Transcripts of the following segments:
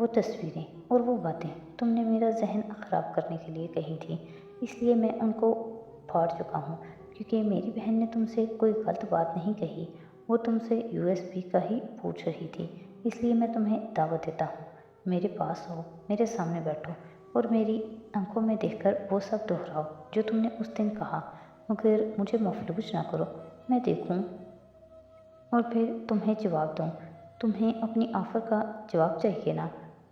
وہ تصویریں اور وہ باتیں تم نے میرا ذہن خراب کرنے کے لیے کہی تھیں، اس لیے میں ان کو پھاڑ چکا ہوں، کیونکہ میری بہن نے تم سے کوئی غلط بات نہیں کہی۔ وہ تم سے USB کا ہی پوچھ رہی تھی، اس لیے میں تمہیں دعوت دیتا ہوں، میرے پاس آؤ، میرے سامنے بیٹھو اور میری آنکھوں میں دیکھ کر وہ سب دہراؤ جو تم نے اس دن کہا، مگر مجھے مفلوج نہ کرو، میں دیکھوں اور پھر تمہیں جواب دوں۔ تمہیں اپنی آفر کا جواب چاہیے نا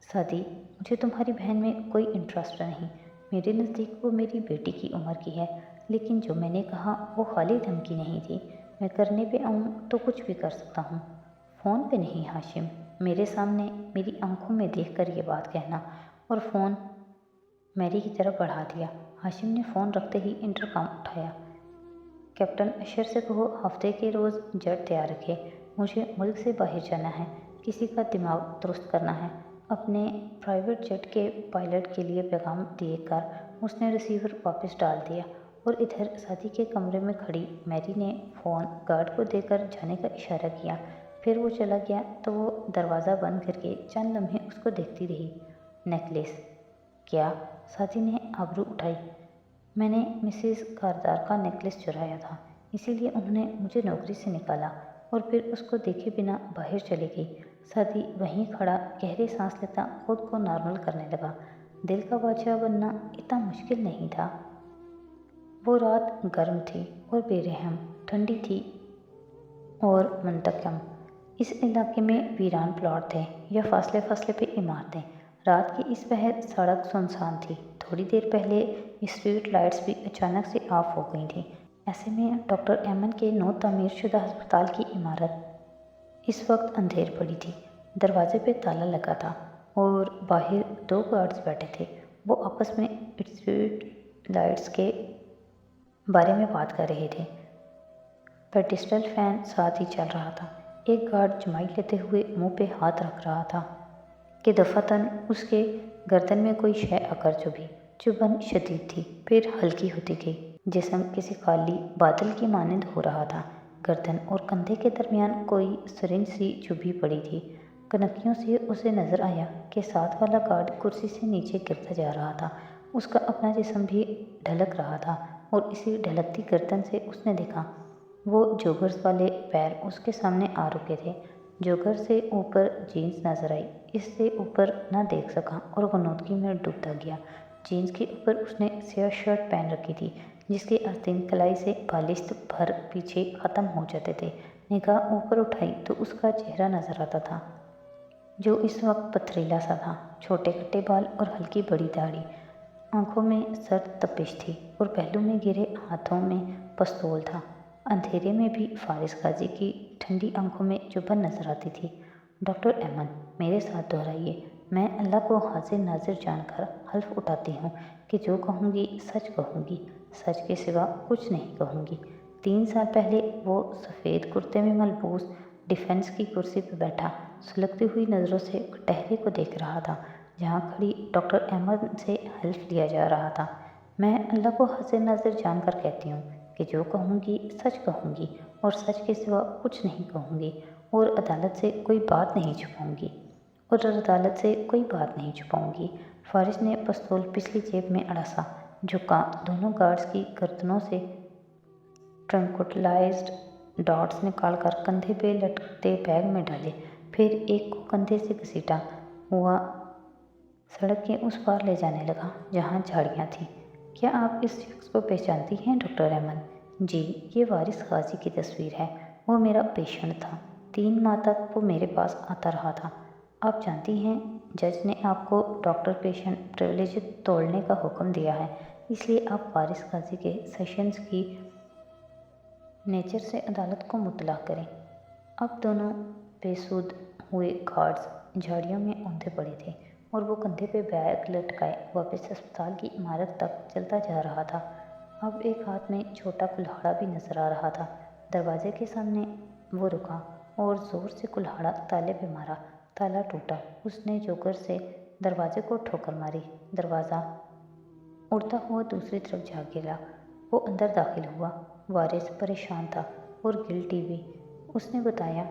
سادی، مجھے تمہاری بہن میں کوئی انٹرسٹ نہیں، میرے نزدیک وہ میری بیٹی کی عمر کی ہے، لیکن جو میں نے کہا وہ خالی دھمکی نہیں تھی، میں کرنے پہ آؤں تو کچھ بھی کر سکتا ہوں۔ فون پہ نہیں ہاشم، میرے سامنے میری آنکھوں میں دیکھ کر یہ بات کہنا، اور فون میری کی طرف بڑھا دیا۔ ہاشم نے فون رکھتے ہی انٹرکام اٹھایا۔ کیپٹن اشر سے کہو ہفتے کے روز جٹ تیار رکھے، مجھے ملک سے باہر جانا ہے، کسی کا دماغ درست کرنا ہے۔ اپنے پرائیویٹ جٹ کے پائلٹ کے لیے پیغام دیے کر اس نے ریسیور واپس ڈال دیا، اور ادھر سادی کے کمرے میں کھڑی میری نے فون گارڈ کو دے کر جانے کا اشارہ کیا۔ پھر وہ چلا گیا تو وہ دروازہ بند کر کے چند لمحے اس کو دیکھتی رہی۔ نیکلس؟ کیا؟ سادی نے آبرو اٹھائی۔ میں نے مسز کاردار کا نیکلس چرایا تھا، اسی لیے انہوں نے مجھے نوکری سے نکالا، اور پھر اس کو دیکھے بنا باہر چلی گئی۔ سادی وہیں کھڑا گہری سانس لیتا خود کو نارمل کرنے لگا۔ دل کا بادشاہ بننا اتنا مشکل نہیں تھا۔ وہ رات گرم تھی اور بے رحم، ٹھنڈی تھی اور منتقم۔ اس علاقے میں ویران پلاٹ تھے یا فاصلے فاصلے پہ عمارتیں۔ رات کی اس پہر سڑک سنسان تھی، تھوڑی دیر پہلے اسٹریٹ لائٹس بھی اچانک سے آف ہو گئی تھیں۔ ایسے میں ڈاکٹر ایمن کے نو تعمیر شدہ ہسپتال کی عمارت اس وقت اندھیر پڑی تھی۔ دروازے پہ تالا لگا تھا اور باہر 2 گارڈز بیٹھے تھے۔ وہ آپس میں اسٹریٹ لائٹس کے بارے میں بات کر رہے تھے۔ پیڈسٹل فین ساتھ ہی چل رہا تھا۔ ایک گارڈ جمائی لیتے ہوئے منہ پہ ہاتھ رکھ رہا تھا کہ دفعتاً اس کے گردن میں کوئی شے آ کر چبھی۔ چبھن شدید تھی، پھر ہلکی ہوتی گئی، جسم کسی خالی بادل کی مانند ہو رہا تھا۔ گردن اور کندھے کے درمیان کوئی سرنج سی چبھی پڑی تھی۔ کنکیوں سے اسے نظر آیا کہ ساتھ والا گارڈ کرسی سے نیچے گرتا جا رہا تھا۔ اس کا اپنا جسم بھی ڈھلک رہا تھا، اور اسی ڈھلکتی گردن سے اس نے دیکھا وہ جوگرز والے پیر اس کے سامنے آ رکے تھے۔ جوگر سے اوپر جینس نظر آئی، اس سے اوپر نہ دیکھ سکا اور غنودگی میں ڈوبتا گیا۔ جینس کے اوپر اس نے سیاہ شرٹ پہن رکھی تھی، جس کے آستین کلائی سے بالشت بھر پیچھے ختم ہو جاتے تھے۔ نگاہ اوپر اٹھائی تو اس کا چہرہ نظر آتا تھا، جو اس وقت پتھریلا سا تھا۔ چھوٹے کٹے بال اور ہلکی بڑی داڑھی، آنکھوں میں سرد تپش تھی اور پہلو میں گرے ہاتھوں میں پستول تھا۔ اندھیرے میں بھی فارس غازی کی ٹھنڈی آنکھوں میں چبھن نظر آتی تھی۔ ڈاکٹر ایمن، میرے ساتھ دہرائیے، میں اللہ کو حاضر ناظر جان کر حلف اٹھاتی ہوں کہ جو کہوں گی سچ کہوں گی، سچ کے سوا کچھ نہیں کہوں گی۔ 3 سال پہلے وہ سفید کرتے میں ملبوس ڈیفنس کی کرسی پہ بیٹھا سلگتی ہوئی نظروں سے کٹہرے کو دیکھ رہا تھا جہاں کھڑی ڈاکٹر ایمن سے حلف لیا جا رہا تھا۔ میں اللہ کو حاضر ناظر جان کر کہتی ہوں کہ جو کہوں گی سچ کہوں گی، اور سچ کے سوا کچھ نہیں کہوں گی، اور عدالت سے کوئی بات نہیں چھپاؤں گی، اور عدالت سے کوئی بات نہیں چھپاؤں گی۔ فارس نے پستول پچھلی جیب میں اڑاسا، جھکا، دونوں گارڈز کی گردنوں سے ٹرنکوٹلائزڈ ڈاٹس نکال کر کندھے پہ لٹکتے بیگ میں ڈالے، پھر ایک کو کندھے سے گھسیٹا ہوا سڑک کے اس پار لے جانے لگا جہاں جھاڑیاں تھیں۔ کیا آپ اس شخص کو پہچانتی ہیں ڈاکٹر ایمن؟ جی، یہ وارث غازی کی تصویر ہے، وہ میرا پیشنٹ تھا، 3 ماہ تک وہ میرے پاس آتا رہا تھا۔ آپ جانتی ہیں جج نے آپ کو ڈاکٹر پیشنٹ پریویلیج توڑنے کا حکم دیا ہے، اس لیے آپ وارث غازی کے سیشنز کی نیچر سے عدالت کو مطلع کریں۔ اب دونوں بے سود ہوئے گارڈز جھاڑیوں میں اوندے پڑے تھے، اور وہ کندھے پہ بیگ لٹکائے واپس ہسپتال کی عمارت تک چلتا جا رہا تھا۔ اب ایک ہاتھ میں چھوٹا کلہاڑا بھی نظر آ رہا تھا۔ دروازے کے سامنے وہ رکا اور زور سے کلہاڑا تالے پہ مارا۔ تالا ٹوٹا۔ اس نے جوگر سے دروازے کو ٹھوکر ماری۔ دروازہ اڑتا ہوا دوسری طرف جا گرا۔ وہ اندر داخل ہوا۔ وارث پریشان تھا اور گلٹی بھی۔ اس نے بتایا،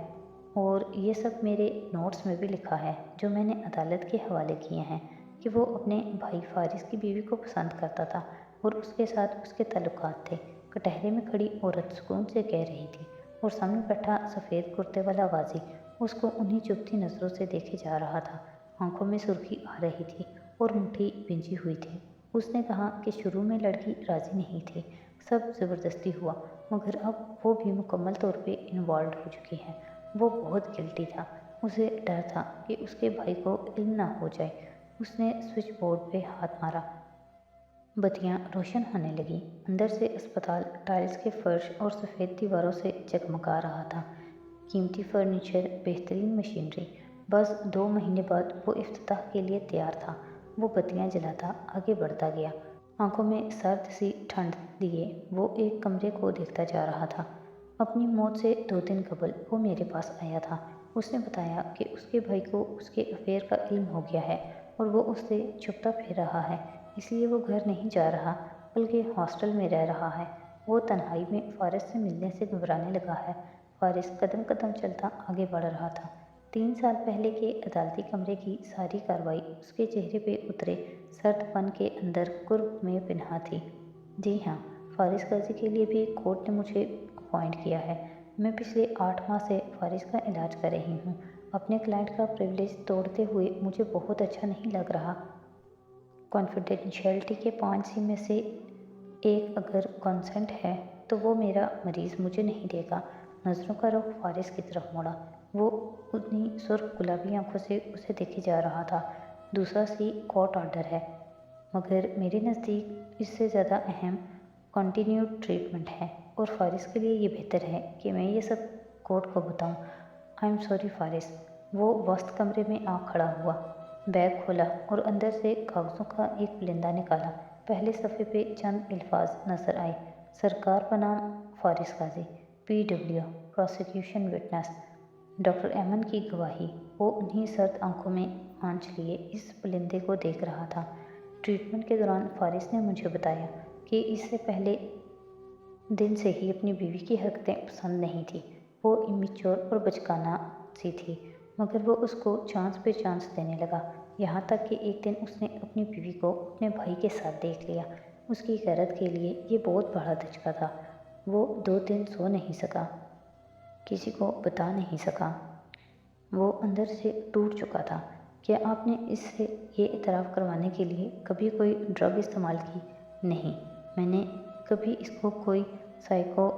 اور یہ سب میرے نوٹس میں بھی لکھا ہے جو میں نے عدالت کے حوالے کیے ہیں کہ وہ اپنے بھائی فارس کی بیوی کو پسند کرتا تھا اور اس کے ساتھ اس کے تعلقات تھے۔ کٹہرے میں کھڑی عورت سکون سے کہہ رہی تھی اور سامنے بیٹھا سفید کرتے والا غازی اس کو انہیں چبھتی نظروں سے دیکھے جا رہا تھا۔ آنکھوں میں سرخی آ رہی تھی اور مٹھی بھینجی ہوئی تھی۔ اس نے کہا کہ شروع میں لڑکی راضی نہیں تھی، سب زبردستی ہوا، مگر اب وہ بھی مکمل طور پہ انوالوڈ ہو چکی ہے۔ وہ بہت گلٹی تھا، اسے ڈر تھا کہ اس کے بھائی کو علم نہ ہو جائے۔ اس نے سوئچ بورڈ پہ ہاتھ مارا، بتیاں روشن ہونے لگیں۔ اندر سے اسپتال ٹائلز کے فرش اور سفید دیواروں سے جگمگا رہا تھا۔ قیمتی فرنیچر، بہترین مشینری۔ بس 2 مہینے بعد وہ افتتاح کے لیے تیار تھا۔ وہ بتیاں جلاتا آگے بڑھتا گیا، آنکھوں میں سرد سی ٹھنڈ لیے وہ ایک کمرے کو دیکھتا جا رہا تھا۔ اپنی موت سے 2 دن قبل وہ میرے پاس آیا تھا۔ اس نے بتایا کہ اس کے بھائی کو اس کے افیئر کا علم ہو گیا ہے اور وہ اس سے چھپتا پھر رہا ہے، اس لیے وہ گھر نہیں جا رہا بلکہ ہاسٹل میں رہ رہا ہے۔ وہ تنہائی میں فارس سے ملنے سے گھبرانے لگا ہے۔ فارس قدم قدم چلتا آگے بڑھ رہا تھا۔ 3 سال پہلے کے عدالتی کمرے کی ساری کارروائی اس کے چہرے پہ اترے سرد پن کے اندر قرب میں پنہاں تھی۔ جی ہاں، فارس غازی کے لیے بھی کورٹ نے مجھے اپوائنٹ کیا ہے۔ میں پچھلے 8 ماہ سے فارس کا علاج کر رہی ہوں۔ اپنے کلائنٹ کا پریویلیج توڑتے ہوئے مجھے بہت اچھا نہیں لگ رہا۔ کانفیڈینشیلٹی کے 5 C میں سے ایک اگر کنسنٹ ہے تو وہ میرا مریض مجھے نہیں دے گا۔ نظروں کا رخ فارس کی طرف موڑا۔ وہ انہی سرخ گلابی آنکھوں سے اسے دیکھے جا رہا تھا۔ دوسرا C کورٹ آرڈر ہے، مگر میرے نزدیک اس سے زیادہ اہم کنٹینیوڈ ٹریٹمنٹ ہے، اور فارس کے لیے یہ بہتر ہے کہ میں یہ سب کورٹ کو بتاؤں۔ آئی ایم سوری فارس۔ وہ وسط کمرے میں آ کھڑا ہوا، بیگ کھولا اور اندر سے کاغذوں کا ایک پلندہ نکالا۔ پہلے صفحے پہ چند الفاظ نظر آئے: سرکار بنام Faris Ghazi, PW، prosecution witness, doctor Aiman کی گواہی۔ وہ انہی سرد آنکھوں میں آنچ لیے اس پلندے کو دیکھ رہا تھا۔ ٹریٹمنٹ کے دوران فارس نے مجھے بتایا کہ اس سے پہلے دن سے ہی اپنی بیوی کی حرکتیں پسند نہیں تھیں۔ وہ امیچور اور بچکانہ سی تھی، مگر وہ اس کو چانس پہ چانس دینے لگا، یہاں تک کہ ایک دن اس نے اپنی بیوی کو اپنے بھائی کے ساتھ دیکھ لیا۔ اس کی غیرت کے لیے یہ بہت بڑا دھچکا تھا۔ وہ 2 دن سو نہیں سکا، کسی کو بتا نہیں سکا۔ وہ اندر سے ٹوٹ چکا تھا۔ کیا آپ نے اس سے یہ اعتراف کروانے کے لیے کبھی کوئی ڈرگ استعمال کی؟ نہیں، میں نے کبھی اس کو کوئی سائیکو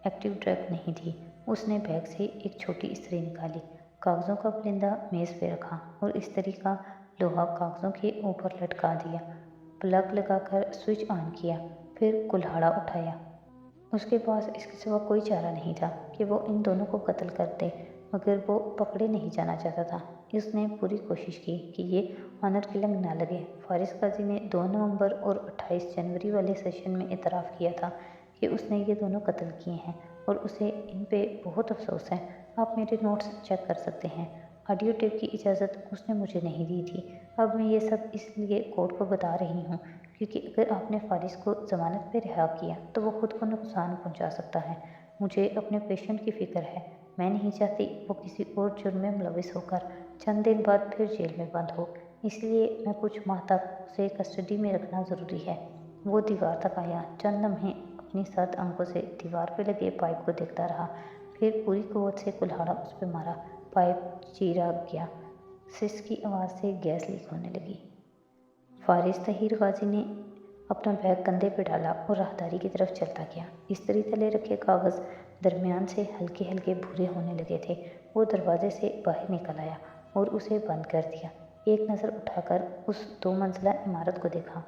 ایکٹیو ڈرگ نہیں دی۔ اس نے بیگ سے ایک چھوٹی استری نکالی، کاغذوں کا پلندہ میز پہ رکھا اور استری کا لوہا کاغذوں کے اوپر لٹکا دیا۔ پلگ لگا کر سوئچ آن کیا، پھر کلہاڑا اٹھایا۔ اس کے پاس اس کے سوا کوئی چارہ نہیں تھا کہ وہ ان دونوں کو قتل کر دے، مگر وہ پکڑے نہیں جانا چاہتا تھا۔ اس نے پوری کوشش کی کہ یہ آنر کلنگ نہ لگے۔ فارس غازی نے 2 نومبر اور 28 جنوری والے سیشن میں اعتراف کیا تھا کہ اس نے یہ دونوں قتل کیے ہیں، اور اسے ان پہ بہت افسوس ہے۔ آپ میرے نوٹس چیک کر سکتے ہیں۔ آڈیو ٹیپ کی اجازت اس نے مجھے نہیں دی تھی۔ اب میں یہ سب اس لیے کورٹ کو بتا رہی ہوں کیونکہ اگر آپ نے فارس کو ضمانت پہ رہا کیا تو وہ خود کو نقصان پہنچا سکتا ہے۔ مجھے اپنے پیشنٹ کی فکر ہے۔ میں نہیں چاہتی وہ کسی اور جرم میں ملوث ہو کر چند دن بعد پھر جیل میں بند ہو، اس لیے میں کچھ ماہ تک اسے کسٹڈی میں رکھنا ضروری ہے۔ وہ دیوار تک آیا، چند لمحے اپنی سرد آنکھوں سے دیوار پہ لگے پائپ کو دیکھتا رہا، پھر پوری قوت سے کلہاڑا اس پہ مارا۔ پائپ چیرا گیا، سس کی آواز سے گیس لیک ہونے لگی۔ فارس طاہر غازی نے اپنا بیگ کندھے پہ ڈالا اور راہداری کی طرف چلتا گیا۔ استری تلے رکھے کاغذ درمیان سے ہلکے ہلکے بھورے ہونے لگے تھے۔ وہ دروازے سے باہر نکل آیا اور اسے بند کر دیا۔ ایک نظر اٹھا کر اس 2 منزلہ عمارت کو دیکھا۔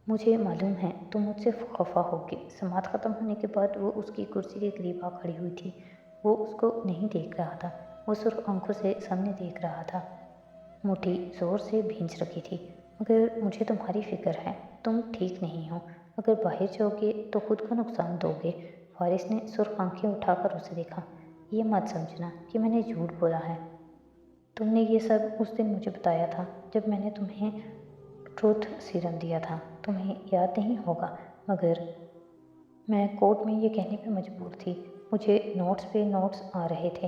مجھے معلوم ہے تم مجھ سے خفا ہوگے۔ سماعت ختم ہونے کے بعد وہ اس کی کرسی کے قریب آ کھڑی ہوئی تھی۔ وہ اس کو نہیں دیکھ رہا تھا، وہ سرخ آنکھوں سے سامنے دیکھ رہا تھا۔ مٹھی زور سے بھینچ رکھی تھی۔ مگر مجھے تمہاری فکر ہے، تم ٹھیک نہیں ہو، اگر باہر جاؤ گے تو خود کو نقصان دو گے۔ فارس نے سرخ آنکھیں اٹھا کر اسے دیکھا۔ یہ مت سمجھنا کہ میں نے جھوٹ بولا ہے۔ تم نے یہ سب اس دن مجھے بتایا تھا جب میں نے تمہیں ٹروتھ سیرم دیا تھا، تمہیں یاد نہیں ہوگا، مگر میں کورٹ میں یہ کہنے پہ مجبور تھی۔ مجھے نوٹس پہ نوٹس آ رہے تھے،